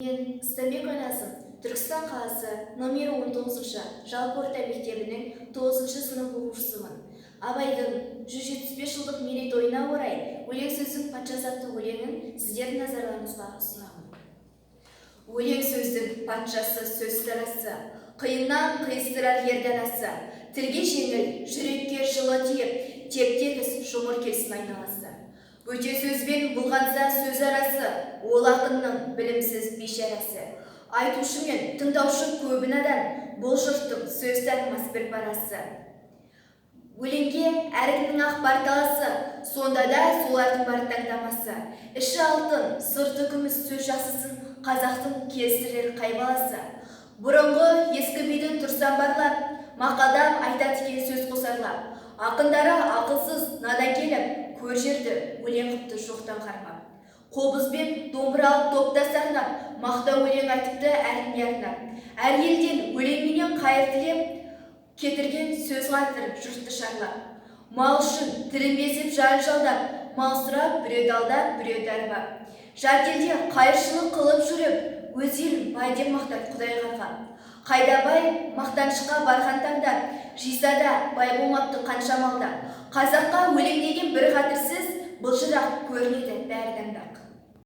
Мен Стамбек Ойнасым, Түркістан қаласы номер 19-шы жалпы орта мектебінің 9-шы сынып оқушысымын. Абайдың 175 жылдық мерейтойына орай өлең сөздің патшасы атты өлеңін сіздердің назарларыңызға ұсынамын. Өлең сөздің патшасы сөз тарасы, қиыннан қиыстырар ерданасы, тілге жеңіл, жүрекке жылы тиіп, теп-тегіс жұмыр келсін айналасы. Бөте сөзбен бұлғанса сөз арасы, ол ақынның білімсіз бейшарасы. Айтушы мен тыңдаушы көбін адан, бұл жұрттың сөз танымас бір парасы. Өлеңге әркімнің ақ бар таласы, сонда да солардың бар таңдамасы. Іші алтын, сырты күміс сөз жақсысын, қазақтың келістірер қай баласы. Бұрынғы ескі бидің тұрсан барлап, мақалдап айтады екен сөз қосарлап. Ақындары ақылсыз надан келіп, көр жерді өлең қыпты жоқтан қармап. Қобызбен домбыралы топта сарнап, мақта өлең айтыпты әркімге арнап. Әр елден өлеңменен қайыр тілеп, кетірген сөз қатырып жұртты шарлап. Мал үшін тілін безіп жан жалдап, мал сұрап біреуді алдап, біреуді арбап. Жат елде қайыршылық қылып жүріп, өз елін бай деп мақтап құдай қарғап. Қайда бай мақтаншыққа барған таңда, жисада бай болмапты қанша малда. Қазаққа өлең деген бір қатырсыз, былжырақ көрінеді бәрі даңдақ.